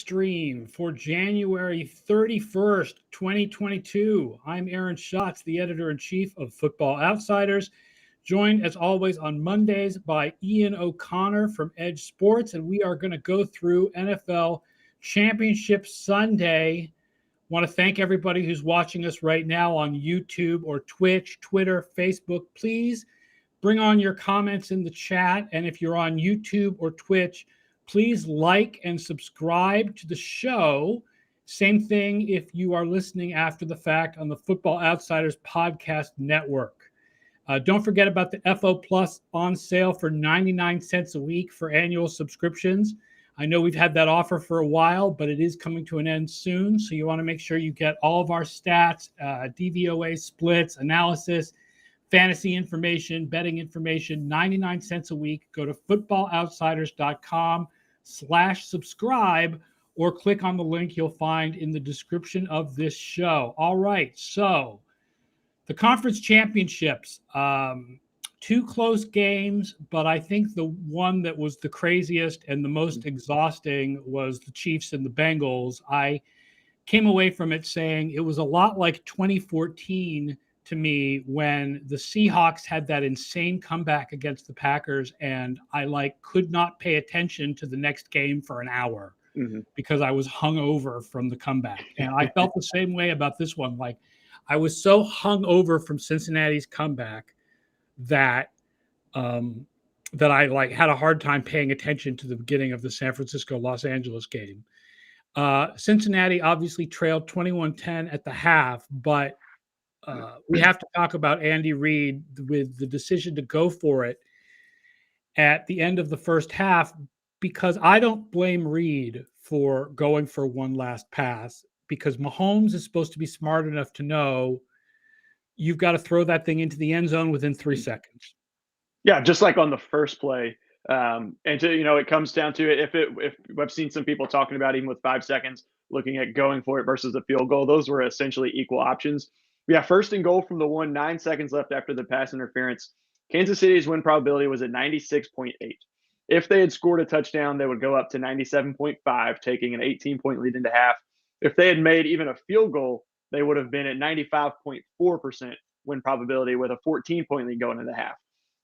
stream for January 31st, 2022. I'm Aaron Schatz, the editor-in-chief of Football Outsiders, joined as always on Mondays by Ian O'Connor from EdjSports, and we are going to go through NFL Championship Sunday. Want to thank everybody who's watching us right now on YouTube or Twitch, Twitter, Facebook. Please bring on your comments in the chat, and if you're on YouTube or Twitch, please like and subscribe to the show. Same thing if you are listening after the fact on the Football Outsiders Podcast Network. Don't forget about the FO Plus on sale for 99 cents a week for annual subscriptions. I know we've had that offer for a while, but it is coming to an end soon. So you want to make sure you get all of our stats, DVOA splits, analysis, fantasy information, betting information, 99 cents a week. Go to footballoutsiders.com/subscribe or click on the link you'll find in the description of this show. All right, so the conference championships, two close games, but I think the one that was the craziest and the most exhausting was the Chiefs and the Bengals. I came away from it saying it was a lot like 2014 to me when the Seahawks had that insane comeback against the Packers, and I could not pay attention to the next game for an hour because I was hungover from the comeback. And I felt the same way about this one. I was so hungover from Cincinnati's comeback that that I had a hard time paying attention to the beginning of the San Francisco-Los Angeles game. Cincinnati obviously trailed 21-10 at the half, but we have to talk about Andy Reid with the decision to go for it at the end of the first half, because I don't blame Reid for going for one last pass, because Mahomes is supposed to be smart enough to know you've got to throw that thing into the end zone within 3 seconds. Yeah, just like on the first play. It comes down to it. If I've seen some people talking about even with 5 seconds, looking at going for it versus the field goal, those were essentially equal options. Yeah, first and goal from the 9 seconds left after the pass interference. Kansas City's win probability was at 96.8. If they had scored a touchdown, they would go up to 97.5, taking an 18-point lead into half. If they had made even a field goal, they would have been at 95.4% win probability with a 14-point lead going into half.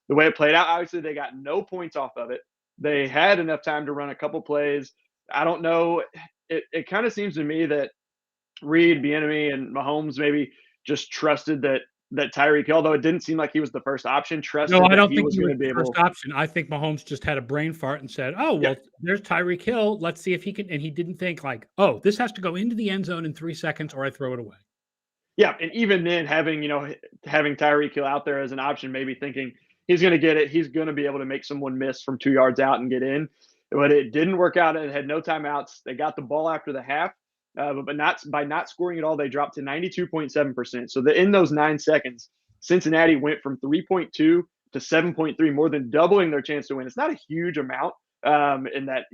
The way it played out, obviously, they got no points off of it. They had enough time to run a couple plays. I don't know. It kind of seems to me that Reid, Bieniemy, and Mahomes maybe just trusted that Tyreek Hill, although it didn't seem like he was the first option, trusted I don't that he think was going to be able. First option. I think Mahomes just had a brain fart and said, "Oh, well, there's Tyreek Hill. Let's see if he can." And he didn't think "Oh, this has to go into the end zone in 3 seconds, or I throw it away." Yeah, and even then, having Tyreek Hill out there as an option, maybe thinking he's going to get it, he's going to be able to make someone miss from 2 yards out and get in. But it didn't work out. It had no timeouts. They got the ball after the half. But not scoring at all, they dropped to 92.7%. So in those 9 seconds, Cincinnati went from 3.2 to 7.3, more than doubling their chance to win. It's not a huge amount in that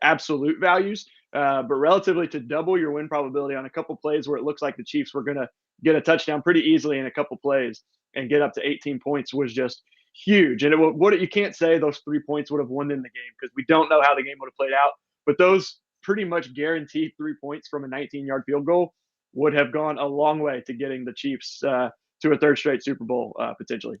absolute values, but relatively to double your win probability on a couple plays where it looks like the Chiefs were going to get a touchdown pretty easily in a couple plays and get up to 18 points was just huge. And you can't say those 3 points would have won in the game because we don't know how the game would have played out. But those pretty much guaranteed 3 points from a 19-yard field goal would have gone a long way to getting the Chiefs to a third straight Super Bowl potentially.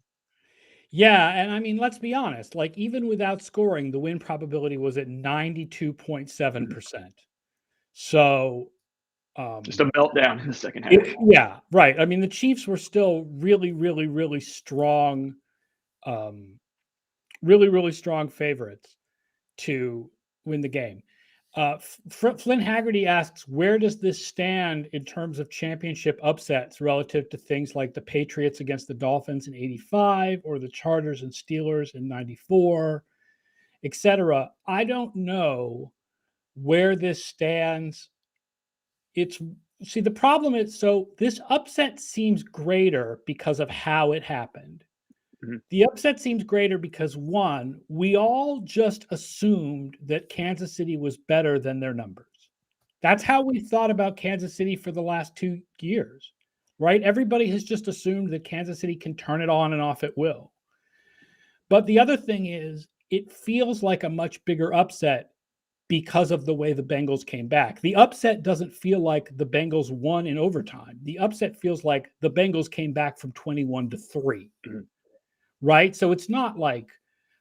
Yeah, and I mean, let's be honest. Even without scoring, the win probability was at 92.7%. So just a meltdown in the second half. Yeah, right. I mean, the Chiefs were still really, really, really strong, really, really strong favorites to win the game. Flynn Haggerty asks, where does this stand in terms of championship upsets relative to things like the Patriots against the Dolphins in 85 or the Chargers and Steelers in 94, etc.? I don't know where this stands. The problem is, so this upset seems greater because of how it happened. The upset seems greater because, one, we all just assumed that Kansas City was better than their numbers. That's how we thought about Kansas City for the last 2 years, right? Everybody has just assumed that Kansas City can turn it on and off at will. But the other thing is, it feels like a much bigger upset because of the way the Bengals came back. The upset doesn't feel like the Bengals won in overtime. The upset feels like the Bengals came back from 21-3, right? So it's not like,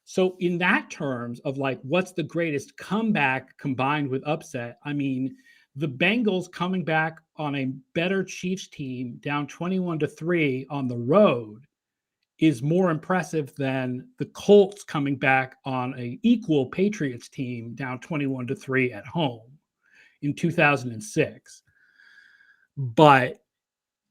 so in that terms of like, what's the greatest comeback combined with upset? I mean, the Bengals coming back on a better Chiefs team down 21-3 on the road is more impressive than the Colts coming back on an equal Patriots team down 21-3 at home in 2006. But,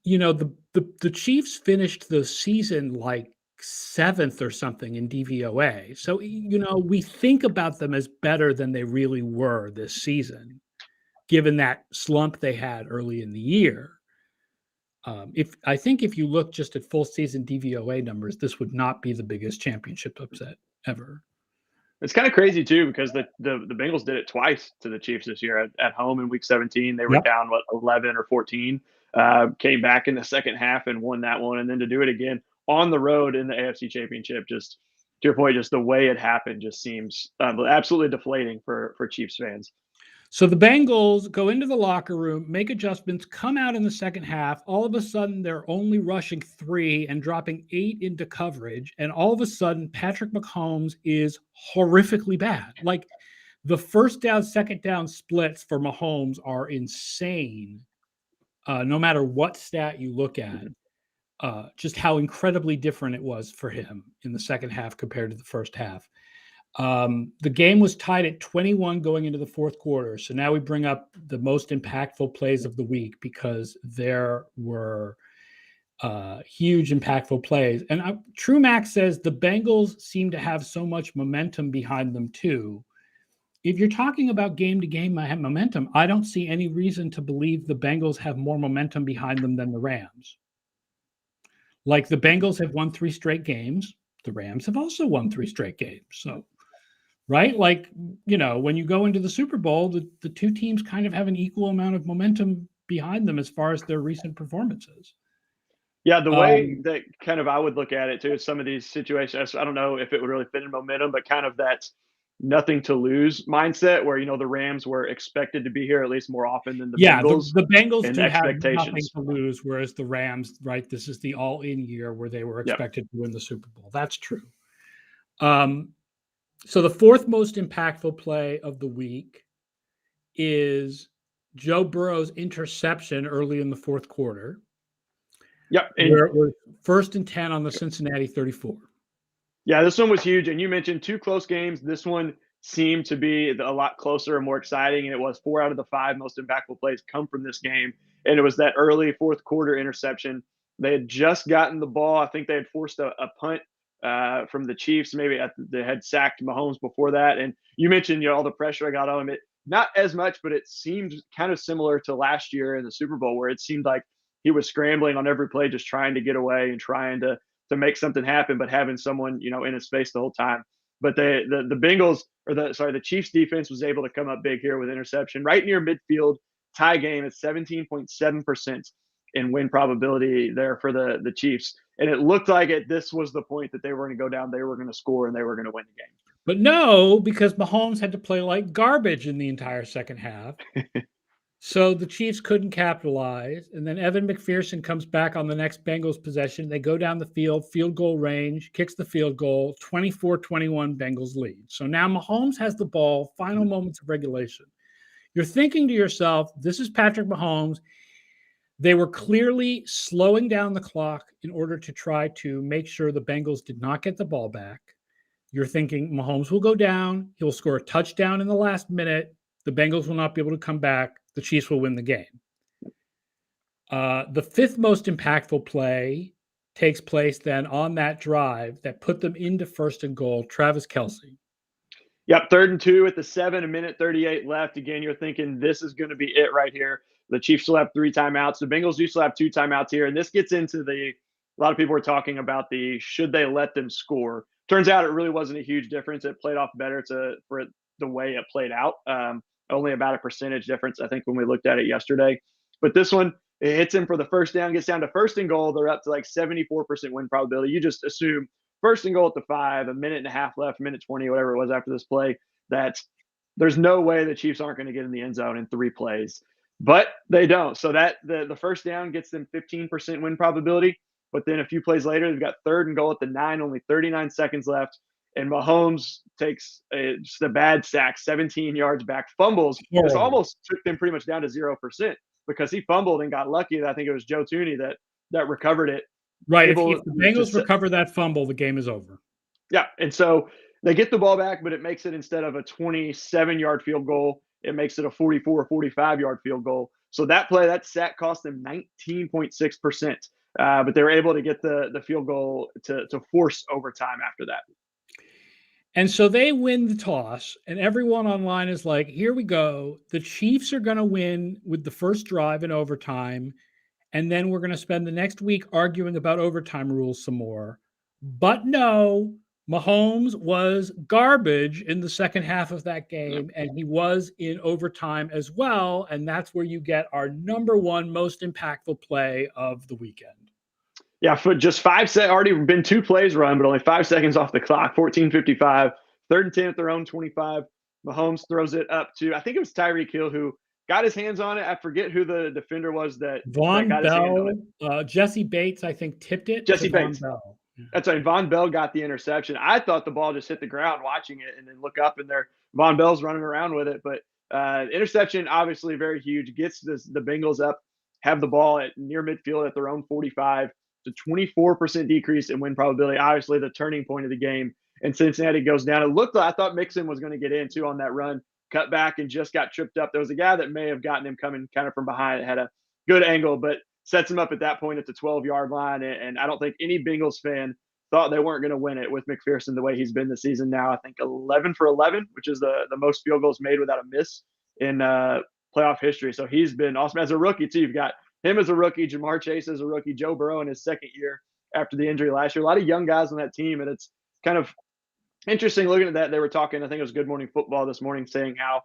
you know, the Chiefs finished the season like 7th or something in DVOA. So, you know, we think about them as better than they really were this season, given that slump they had early in the year. If you look just at full season DVOA numbers, this would not be the biggest championship upset ever. It's kind of crazy too, because the Bengals did it twice to the Chiefs this year at home in Week 17. They were down 11 or 14, came back in the second half and won that one, and then to do it again on the road in the AFC Championship, just to your point, just the way it happened just seems absolutely deflating for Chiefs fans. So the Bengals go into the locker room, make adjustments, come out in the second half. All of a sudden, they're only rushing 3 and dropping 8 into coverage. And all of a sudden, Patrick Mahomes is horrifically bad. Like the first down, second down splits for Mahomes are insane. No matter what stat you look at, just how incredibly different it was for him in the second half compared to the first half. The game was tied at 21 going into the fourth quarter. So now we bring up the most impactful plays of the week, because there were huge impactful plays. And True Max says the Bengals seem to have so much momentum behind them too. If you're talking about game-to-game momentum, I don't see any reason to believe the Bengals have more momentum behind them than the Rams. Like the Bengals have won 3 straight games. The Rams have also won 3 straight games. So right? Like, you know, when you go into the Super Bowl, the two teams kind of have an equal amount of momentum behind them as far as their recent performances. Yeah, the way that kind of I would look at it too is some of these situations, I don't know if it would really fit in momentum, but kind of that nothing to lose mindset where, you know, the Rams were expected to be here at least more often than the Bengals. The Bengals and do have expectations. nothing to lose, whereas the Rams, right, this is the all-in year where they were expected to win the Super Bowl. That's true. So the fourth most impactful play of the week is Joe Burrow's interception early in the fourth quarter. Yep. Where it was 1st and 10 on the Cincinnati 34. Yeah, this one was huge. And you mentioned 2 close games. This one seemed to be a lot closer and more exciting. And it was 4 out of the 5 most impactful plays come from this game. And it was that early fourth quarter interception. They had just gotten the ball. I think they had forced a punt from the Chiefs. Maybe they had sacked Mahomes before that. And you mentioned, you know, all the pressure I got on him. Not as much, but it seemed kind of similar to last year in the Super Bowl, where it seemed like he was scrambling on every play, just trying to get away and trying to make something happen, but having someone, you know, in his face the whole time. But the Bengals, or the Chiefs defense was able to come up big here with interception right near midfield, tie game at 17.7% in win probability there for the Chiefs. And it looked like this was the point that they were going to go down, they were going to score, and they were going to win the game. But no, because Mahomes had to play like garbage in the entire second half. So the Chiefs couldn't capitalize. And then Evan McPherson comes back on the next Bengals possession. They go down the field goal range, kicks the field goal, 24-21 Bengals lead. So now Mahomes has the ball, final moments of regulation. You're thinking to yourself, this is Patrick Mahomes. They were clearly slowing down the clock in order to try to make sure the Bengals did not get the ball back. You're thinking Mahomes will go down. He'll score a touchdown in the last minute. The Bengals will not be able to come back. The Chiefs will win the game. The fifth most impactful play takes place then on that drive that put them into 1st and goal. Travis Kelce. Yep, 3rd and 2 at the 7, 1:38 left. Again, you're thinking this is going to be it right here. The Chiefs still have 3 timeouts. The Bengals do still have 2 timeouts here. And this gets into a lot of people are talking about should they let them score. Turns out it really wasn't a huge difference. It played off better for the way it played out. Only about a percentage difference, I think, when we looked at it yesterday. But this one, it hits him for the first down, gets down to 1st and goal. They're up to like 74% win probability. You just assume 1st and goal at the 5, 1.5 minutes left, 1:20, whatever it was after this play, that there's no way the Chiefs aren't going to get in the end zone in 3 plays, but they don't. So that the first down gets them 15% win probability. But then a few plays later, they've got 3rd and goal at the 9, only 39 seconds left. And Mahomes takes just a bad sack, 17 yards back, fumbles. This almost took them pretty much down to 0% because he fumbled and got lucky. I think it was Joe Thuney that recovered it. Right. If the Bengals recover that fumble, the game is over. Yeah. And so they get the ball back, but it makes it, instead of a 27-yard field goal, it makes it a 44 or 45-yard field goal. So that play, that sack cost them 19.6%. But they were able to get the field goal to force overtime after that. And so they win the toss, and everyone online is like, here we go. The Chiefs are going to win with the first drive in overtime, and then we're going to spend the next week arguing about overtime rules some more. But no, Mahomes was garbage in the second half of that game, and he was in overtime as well, and that's where you get our number one most impactful play of the weekend. Yeah, for just 5 seconds, already been 2 plays run, but only 5 seconds off the clock, 14:55, 3rd and 10 at their own 25. Mahomes throws it up to, I think it was Tyreek Hill who got his hands on it. I forget who the defender was that got his hand on it. Jesse Bates, I think, tipped it. Jesse Bates. That's right. Von Bell got the interception. I thought the ball just hit the ground watching it, and then look up and there Von Bell's running around with it. But interception, obviously very huge, gets the Bengals up, have the ball at near midfield at their own 45. It's a 24% decrease in win probability. Obviously, the turning point of the game. And Cincinnati goes down. It looked like, I thought Mixon was going to get in too on that run, cut back and just got tripped up. There was a guy that may have gotten him coming kind of from behind. It had a good angle, but sets him up at that point at the 12-yard line. And I don't think any Bengals fan thought they weren't going to win it with McPherson the way he's been this season now. I think 11 for 11, which is the most field goals made without a miss in playoff history. So he's been awesome as a rookie too. You've got him as a rookie, Jamar Chase as a rookie, Joe Burrow in his second year after the injury last year. A lot of young guys on that team, and it's kind of interesting looking at that. They were talking, I think it was Good Morning Football this morning, saying how,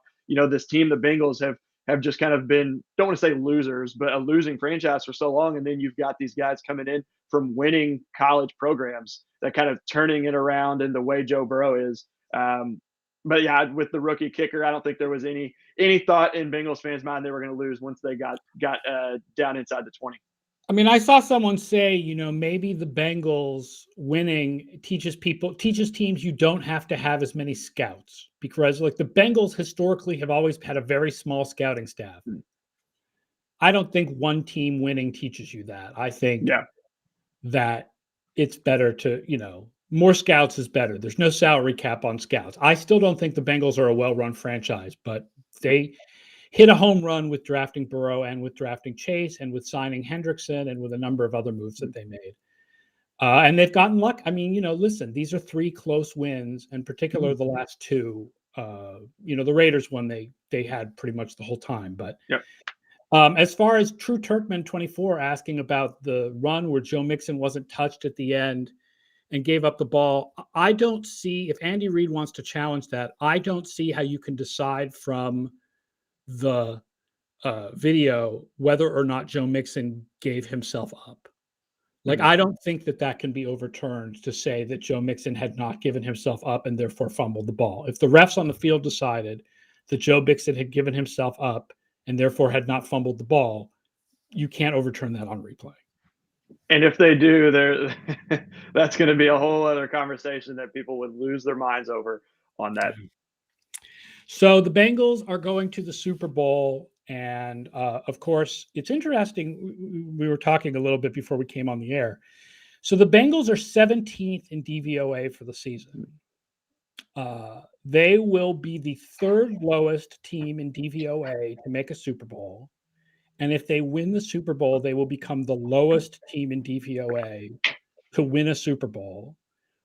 this team, the Bengals, have just kind of been, don't want to say losers, but a losing franchise for so long. And then you've got these guys coming in from winning college programs that kind of turning it around in the way Joe Burrow is. But yeah, with the rookie kicker, I don't think there was any thought in Bengals fans' mind they were going to lose once they got down inside the 20. I mean, I saw someone say, maybe the Bengals winning teaches teams you don't have to have as many scouts, because like the Bengals historically have always had a very small scouting staff. I don't think one team winning teaches you that. I think that it's better to, more scouts is better. There's no salary cap on scouts. I still don't think the Bengals are a well-run franchise, but they hit a home run with drafting Burrow and with drafting Chase and with signing Hendrickson and with a number of other moves that they made. And they've gotten luck. I mean, listen, these are 3 close wins, in particular the last 2. The Raiders one they had pretty much the whole time. But as far as True Turkman 24 asking about the run where Joe Mixon wasn't touched at the end and gave up the ball, I don't see, if Andy Reid wants to challenge that, I don't see how you can decide from the video whether or not Joe Mixon gave himself up. Like, I don't think that can be overturned to say that Joe Mixon had not given himself up and therefore fumbled the ball. If the refs on the field decided that Joe Mixon had given himself up and therefore had not fumbled the ball, you can't overturn that on replay. And if they do, that's going to be a whole other conversation that people would lose their minds over on that. So the Bengals are going to the Super Bowl. And of course, it's interesting. We were talking a little bit before we came on the air. So the Bengals are 17th in DVOA for the season. They will be the 3rd lowest team in DVOA to make a Super Bowl. And if they win the Super Bowl, they will become the lowest team in DVOA to win a Super Bowl,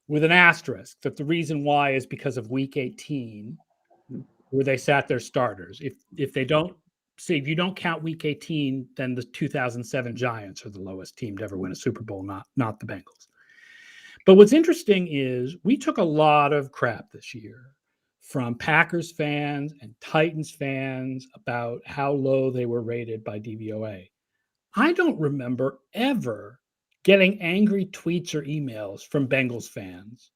with an asterisk that the reason why is because of Week 18, where they sat their starters. If you don't count Week 18, then the 2007 Giants are the lowest team to ever win a Super Bowl, not the Bengals. But what's interesting is we took a lot of crap this year from Packers fans and Titans fans about how low they were rated by DVOA. I don't remember ever getting angry tweets or emails from Bengals fans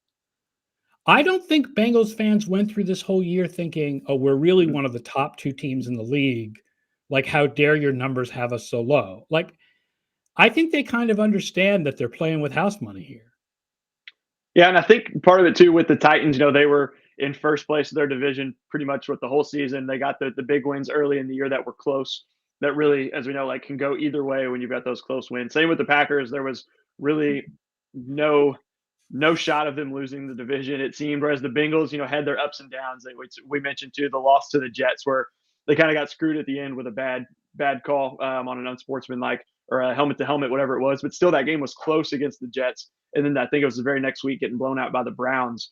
I don't think Bengals fans went through this whole year thinking, oh, we're really one of the top 2 teams in the league. Like, how dare your numbers have us so low? Like, I think they kind of understand that they're playing with house money here. Yeah, and I think part of it too with the Titans, they were in first place of their division pretty much with the whole season. They got the big wins early in the year that were close. That really, as we know, like can go either way when you've got those close wins. Same with the Packers. There was really no shot of them losing the division, it seemed. Whereas the Bengals, had their ups and downs. We mentioned too the loss to the Jets, where they kind of got screwed at the end with a bad call on an unsportsmanlike or a helmet to helmet, whatever it was. But still, that game was close against the Jets. And then I think it was the very next week getting blown out by the Browns.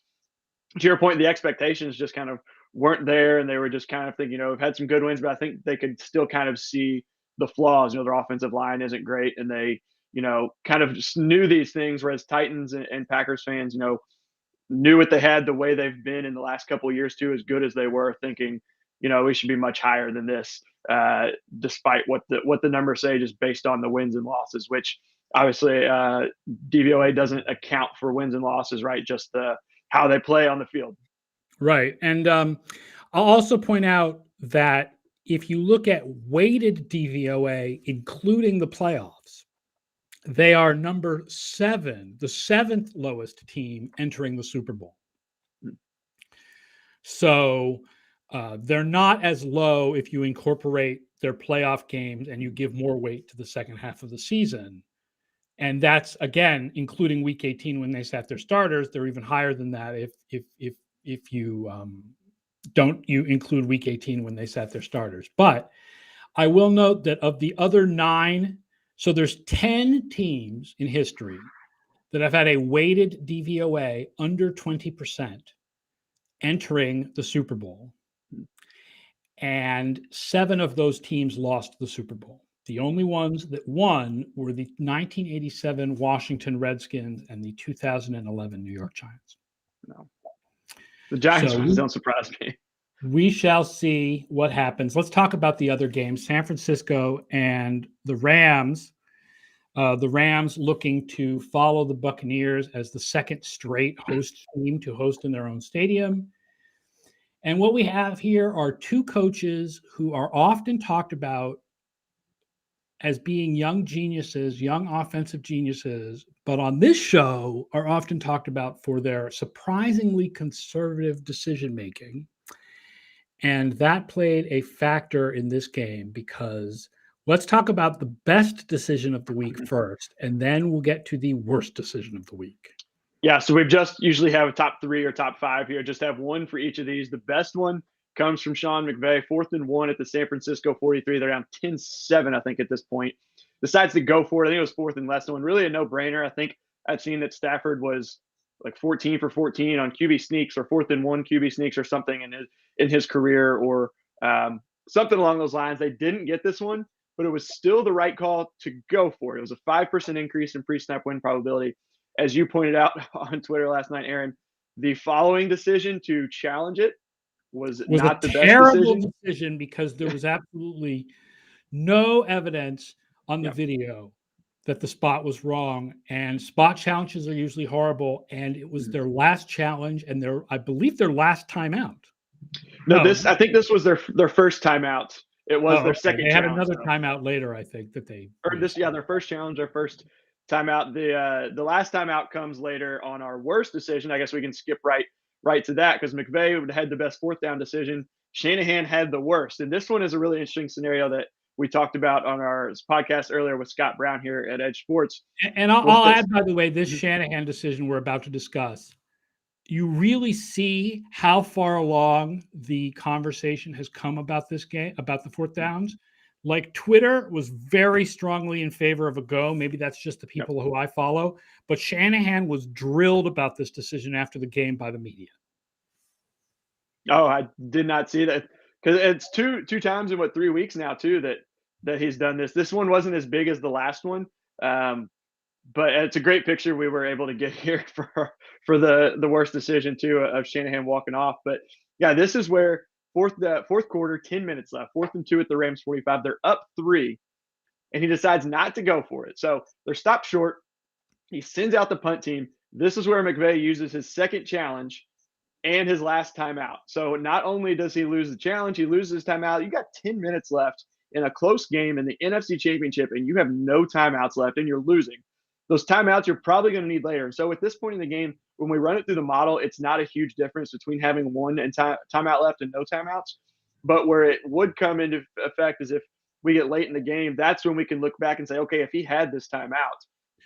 To your point, the expectations just kind of weren't there, and they were just kind of thinking, we've had some good wins, but I think they could still kind of see the flaws. Their offensive line isn't great, and they, kind of just knew these things. Whereas Titans and Packers fans, knew what they had the way they've been in the last couple of years too, as good as they were, thinking, we should be much higher than this, despite what the numbers say, just based on the wins and losses, which obviously DVOA doesn't account for wins and losses, right? Just how they play on the field. Right. And I'll also point out that if you look at weighted DVOA, including the playoffs, they are number 7, the 7th lowest team entering the Super Bowl. So they're not as low if you incorporate their playoff games and you give more weight to the second half of the season. And that's, again, including week 18 when they sat their starters. They're even higher than that if you don't include week 18 when they sat their starters. But I will note that of the other 9, so there's 10 teams in history that have had a weighted DVOA under 20% entering the Super Bowl. And 7 of those teams lost the Super Bowl. The only ones that won were the 1987 Washington Redskins and the 2011 New York Giants. No. The Giants don't surprise me. We shall see what happens. Let's talk about the other games. San Francisco and the Rams. The Rams looking to follow the Buccaneers as the second straight host team to host in their own stadium. And what we have here are 2 coaches who are often talked about as being young geniuses, young offensive geniuses, but on this show are often talked about for their surprisingly conservative decision-making. And that played a factor in this game, because let's talk about the best decision of the week first, and then we'll get to the worst decision of the week. Yeah, so we've just usually have a top 3 or top 5 here. Just have one for each of these. The best one comes from Sean McVay, 4th and 1 at the San Francisco 43. They're down 10-7, I think, at this point. Decides to go for it. I think it was 4th and less one. Really a no-brainer. I think I've seen that Stafford was like 14 for 14 on QB sneaks, or 4th and 1 QB sneaks or something in his career, or something along those lines. They didn't get this one, but it was still the right call to go for it. It was a 5% increase in pre-snap win probability. As you pointed out on Twitter last night, Aaron, the following decision to challenge it was not the best decision, because there was absolutely no evidence on the video that the spot was wrong. And spot challenges are usually horrible. And it was their last challenge, and I believe their last timeout. No, I think this was their first timeout. It was their second. They had another timeout later, I think, that they. Their first challenge, their first timeout. The last timeout comes later on our worst decision. I guess we can skip right to that, because McVay had the best 4th down decision. Shanahan had the worst. And this one is a really interesting scenario that we talked about on our podcast earlier with Scott Brown here at Edge Sports. And I'll add, by the way, this Shanahan decision we're about to discuss, you really see how far along the conversation has come about this game, about the 4th downs. Like, Twitter was very strongly in favor of a go. Maybe that's just the people who I follow. But Shanahan was drilled about this decision after the game by the media. Oh, I did not see that, because it's two times in 3 weeks now too that he's done this. This one wasn't as big as the last one, but it's a great picture we were able to get here for the worst decision too, of Shanahan walking off. But yeah, this is where fourth quarter, 10 minutes left, 4th and 2 at the Rams 45. They're up 3, and he decides not to go for it. So they're stopped short. He sends out the punt team. This is where McVay uses his second challenge and his last timeout. So not only does he lose the challenge, he loses his timeout. You got 10 minutes left in a close game in the NFC Championship, and you have no timeouts left, and you're losing. Those timeouts you're probably going to need later. So at this point in the game, when we run it through the model, it's not a huge difference between having one and timeout left and no timeouts. But where it would come into effect is if we get late in the game, that's when we can look back and say, okay, if he had this timeout,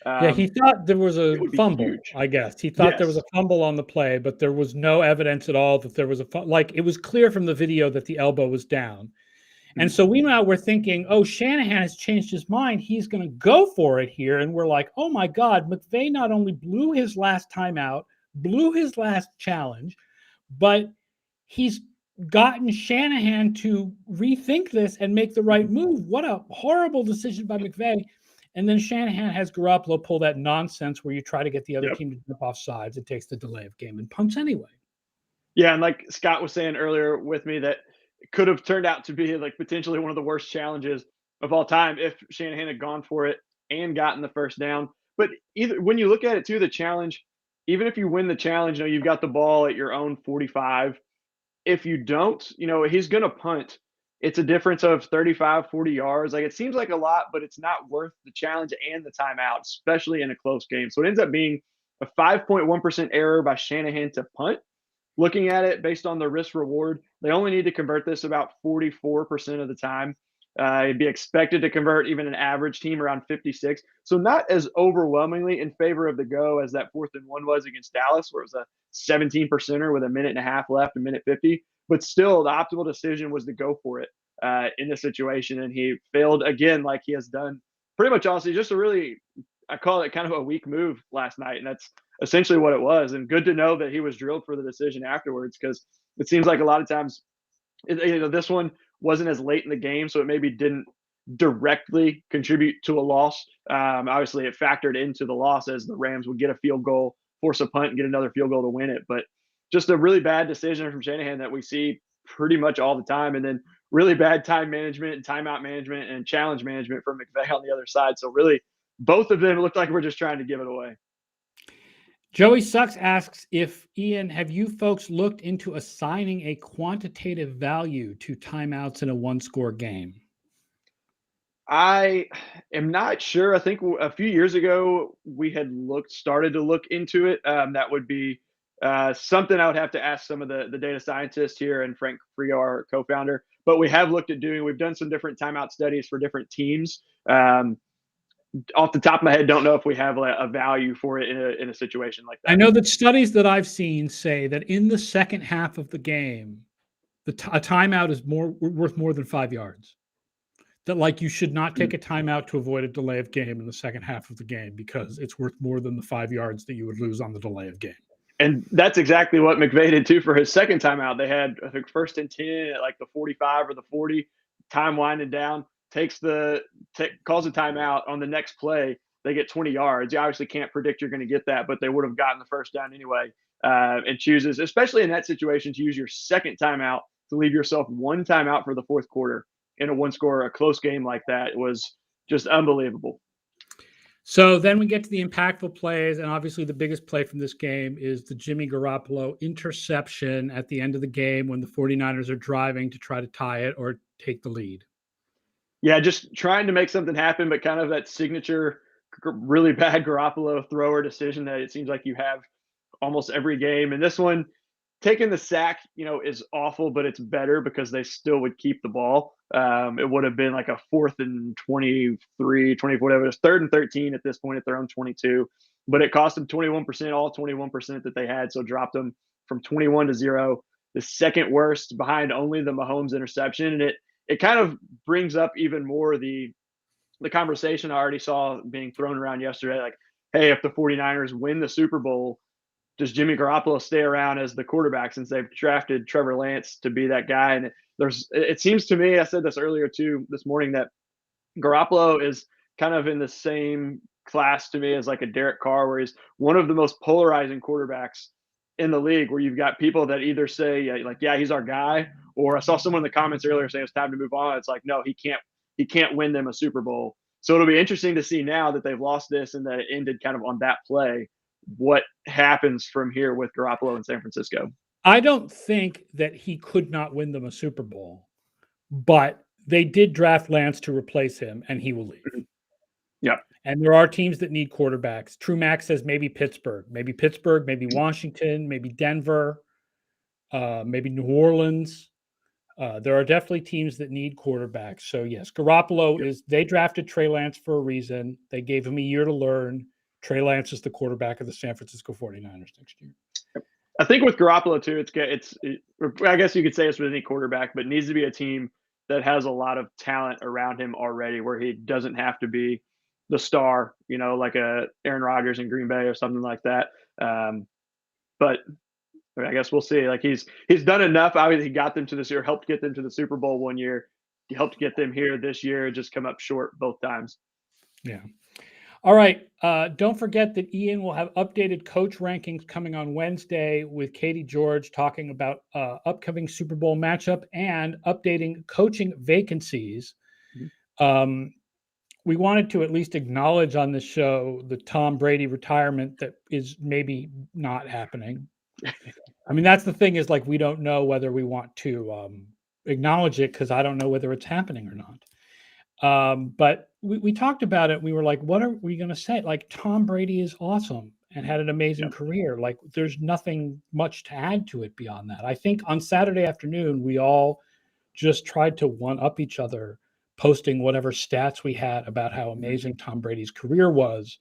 Yeah, he thought there was a fumble, huge. I guess. He thought there was a fumble on the play, but there was no evidence at all that there was like, it was clear from the video that the elbow was down. And so we now we're thinking, oh, Shanahan has changed his mind. He's going to go for it here. And we're like, oh, my God, McVay not only blew his last timeout, blew his last challenge, but he's gotten Shanahan to rethink this and make the right move. What a horrible decision by McVay. And then Shanahan has Garoppolo pull that nonsense where you try to get the other team to jump off sides. It takes the delay of game and punts anyway. Yeah, and like Scott was saying earlier with me, that it could have turned out to be like potentially one of the worst challenges of all time if Shanahan had gone for it and gotten the first down. But either when you look at it too, the challenge, even if you win the challenge, you know, you've got the ball at your own 45. If you don't, you know, he's going to punt. It's a difference of 35, 40 yards. Like, it seems like a lot, but it's not worth the challenge and the timeout, especially in a close game. So it ends up being a 5.1% error by Shanahan to punt. Looking at it based on the risk reward, they only need to convert this about 44% of the time. It'd be expected to convert even an average team around 56. So not as overwhelmingly in favor of the go as that 4th and 1 was against Dallas, where it was a 17%er with a minute and a half left, a minute 50. But still, the optimal decision was to go for it in this situation. And he failed again, like he has done pretty much all season. Just a really, I call it kind of a weak move last night. And that's essentially what it was. And good to know that he was drilled for the decision afterwards, because it seems like a lot of times, you know, this one wasn't as late in the game, so it maybe didn't directly contribute to a loss. Obviously, it factored into the loss as the Rams would get a field goal, force a punt, and get another field goal to win it. But just a really bad decision from Shanahan that we see pretty much all the time. And then really bad time management and timeout management and challenge management from McVay on the other side. So really, both of them looked like we're just trying to give it away. Joey Sucks asks, if Ian, have you folks looked into assigning a quantitative value to timeouts in a one-score game? I am not sure. I think a few years ago we had started to look into it. That would be something I would have to ask some of the data scientists here and Frank Frio, our co-founder. But we have looked at we've done some different timeout studies for different teams. Off the top of my head, don't know if we have a value for it in a situation like that. I know that studies that I've seen say that in the second half of the game, a timeout is worth more than 5 yards. That, like, you should not take a timeout to avoid a delay of game in the second half of the game because it's worth more than the 5 yards that you would lose on the delay of game. And that's exactly what McVay did too for his second timeout. They had, I think, 1st and 10 at like the 45 or the 40, time winding down, calls a timeout on the next play. They get 20 yards. You obviously can't predict you're going to get that, but they would have gotten the first down anyway. And chooses, especially in that situation, to use your second timeout to leave yourself one timeout for the fourth quarter in a close game like that. It was just unbelievable. So then we get to the impactful plays, and obviously the biggest play from this game is the Jimmy Garoppolo interception at the end of the game when the 49ers are driving to try to tie it or take the lead. Yeah, just trying to make something happen, but kind of that signature really bad Garoppolo thrower decision that it seems like you have almost every game. And this one, taking the sack, is awful, but it's better because they still would keep the ball. It would have been like a 4th and 23, 24, whatever. It was 3rd and 13 at this point at their own 22. But it cost them 21%, all 21% that they had. So dropped them from 21 to 0, the second worst behind only the Mahomes interception. And it kind of brings up even more the conversation I already saw being thrown around yesterday. Like, hey, if the 49ers win the Super Bowl, does Jimmy Garoppolo stay around as the quarterback since they've drafted Trevor Lance to be that guy? And it seems to me, I said this earlier too this morning, that Garoppolo is kind of in the same class to me as like a Derek Carr, where he's one of the most polarizing quarterbacks in the league, where you've got people that either say yeah, he's our guy, or I saw someone in the comments earlier saying it's time to move on. It's like, no, he can't win them a Super Bowl. So it'll be interesting to see now that they've lost this and that it ended kind of on that play, what happens from here with Garoppolo in San Francisco. I don't think that he could not win them a Super Bowl, but they did draft Lance to replace him, and he will leave. Yeah. And there are teams that need quarterbacks. True Max says maybe Pittsburgh, maybe Washington, maybe Denver, maybe New Orleans. There are definitely teams that need quarterbacks. So yes, Garoppolo they drafted Trey Lance for a reason. They gave him a year to learn. Trey Lance is the quarterback of the San Francisco 49ers next year. I think with Garoppolo too, I guess you could say it's with any quarterback, but it needs to be a team that has a lot of talent around him already, where he doesn't have to be the star, like a Aaron Rodgers in Green Bay or something like that. But I guess we'll see. Like he's done enough. Obviously, he got them to this year, helped get them to the Super Bowl one year. He helped get them here this year, just come up short both times. Yeah. All right. Don't forget that Ian will have updated coach rankings coming on Wednesday with Katie George talking about upcoming Super Bowl matchup and updating coaching vacancies. We wanted to at least acknowledge on the show the Tom Brady retirement that is maybe not happening. I mean, that's the thing is like we don't know whether we want to acknowledge it because I don't know whether it's happening or not. But we talked about it. We were like, what are we going to say? Like, Tom Brady is awesome and had an amazing career. Like, there's nothing much to add to it beyond that. I think on Saturday afternoon, we all just tried to one-up each other, posting whatever stats we had about how amazing Tom Brady's career was.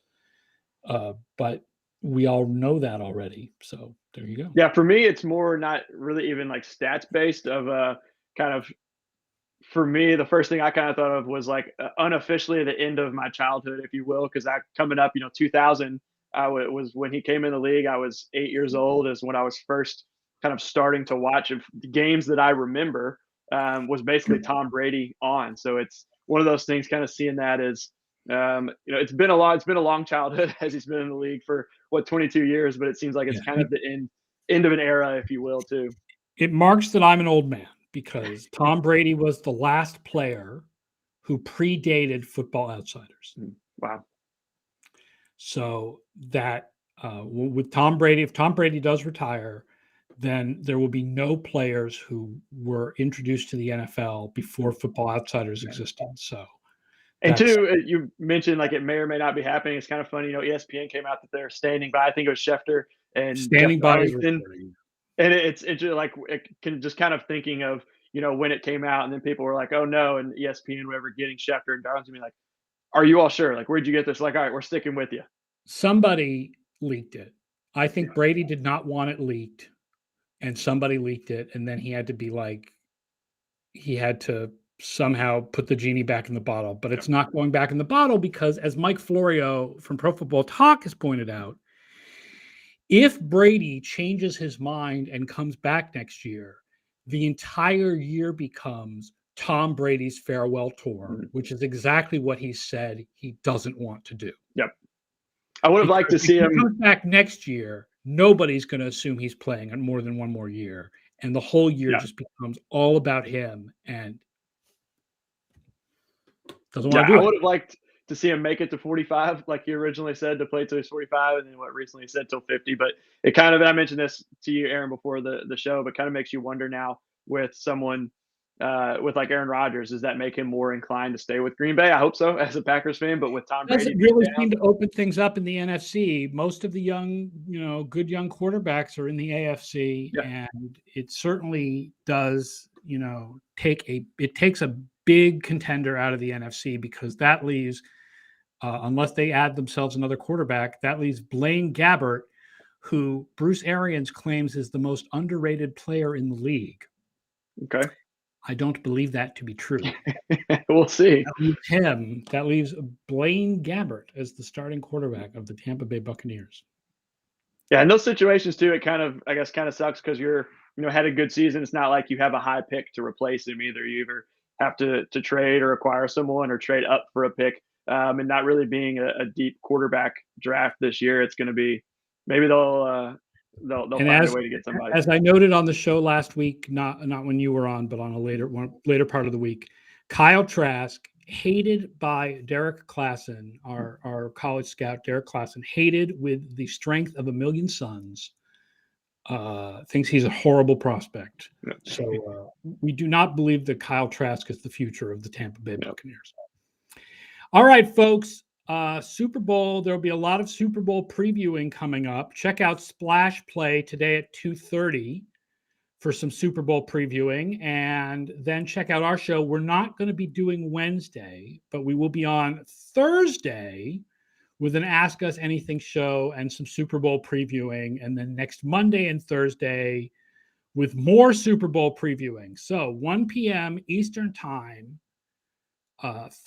But we all know that already. So there you go. Yeah, for me, it's more not really even like stats based of kind of, for me, the first thing I kind of thought of was like unofficially the end of my childhood, if you will, because coming up, 2000, was when he came in the league. I was 8 years old, is when I was first kind of starting to watch. The games that I remember was basically Tom Brady on. So it's one of those things, kind of seeing that as it's been a long childhood as he's been in the league for 22 years, but it seems like it's kind of the end of an era, if you will, too. It marks that I'm an old man because Tom Brady was the last player who predated Football Outsiders. Wow. So that with Tom Brady, if Tom Brady does retire, then there will be no players who were introduced to the NFL before Football Outsiders existed. So, and two, you mentioned like it may or may not be happening. It's kind of funny, ESPN came out that they're standing by. I think it was Schefter and standing Jeff by Darlington. And it's like it can just kind of thinking of when it came out, and then people were like, "Oh no!" and ESPN, whatever, getting Schefter and Darlington, be like, "Are you all sure? Like, where'd you get this?" Like, all right, we're sticking with you. Somebody leaked it. I think Brady did not want it leaked, and somebody leaked it, and then he had to somehow put the genie back in the bottle. But it's not going back in the bottle because, as Mike Florio from Pro Football Talk has pointed out, if Brady changes his mind and comes back next year, the entire year becomes Tom Brady's farewell tour, which is exactly what he said he doesn't want to do. Yep. I would have liked to see him come back next year. Nobody's going to assume he's playing more than one more year, and the whole year just becomes all about him and doesn't want to do it. I would have liked to see him make it to 45, like you originally said, to play till he's 45, and then what recently said till 50. But it kind of, I mentioned this to you, Aaron, before the show, but kind of makes you wonder now with someone with like Aaron Rodgers, does that make him more inclined to stay with Green Bay? I hope so, as a Packers fan. But with Tom Brady, it really seemed to open things up in the NFC. Most of the young, good young quarterbacks are in the AFC, and it certainly does, it takes a big contender out of the NFC because that leaves, unless they add themselves another quarterback, that leaves Blaine Gabbert, who Bruce Arians claims is the most underrated player in the league. Okay. I don't believe that to be true. We'll see. That leaves Blaine Gabbert as the starting quarterback of the Tampa Bay Buccaneers. Yeah, in those situations too, it kind of, sucks because you're, had a good season. It's not like you have a high pick to replace him either. You either have to trade or acquire someone or trade up for a pick. And not really being a deep quarterback draft this year, it's going to be, maybe they'll find a way to get somebody. As I noted on the show last week, not when you were on, but on a later part of the week, Kyle Trask, hated by Derek Klassen, our college scout, Derek Klassen, hated with the strength of a million suns, thinks he's a horrible prospect. So we do not believe that Kyle Trask is the future of the Tampa Bay Buccaneers. All right, folks. Super Bowl. There'll be a lot of Super Bowl previewing coming up. Check out Splash Play today at 2:30 for some Super Bowl previewing, and then check out our show. We're not going to be doing Wednesday, but we will be on Thursday with an Ask Us Anything show and some Super Bowl previewing, and then next Monday and Thursday with more Super Bowl previewing. So 1 p.m. Eastern Time,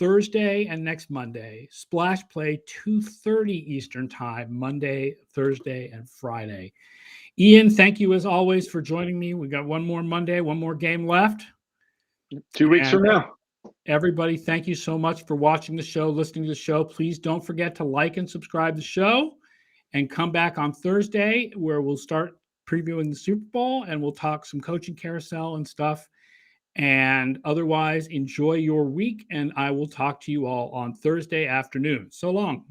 Thursday and next Monday. Splash Play 2:30 Eastern Time, Monday, Thursday, and Friday. Ian, thank you as always for joining me. We got one more Monday, one more game left. 2 weeks from now. Everybody, thank you so much for watching the show, listening to the show. Please don't forget to like and subscribe to the show and come back on Thursday where we'll start previewing the Super Bowl and we'll talk some coaching carousel and stuff. And otherwise, enjoy your week, and I will talk to you all on Thursday afternoon. So long.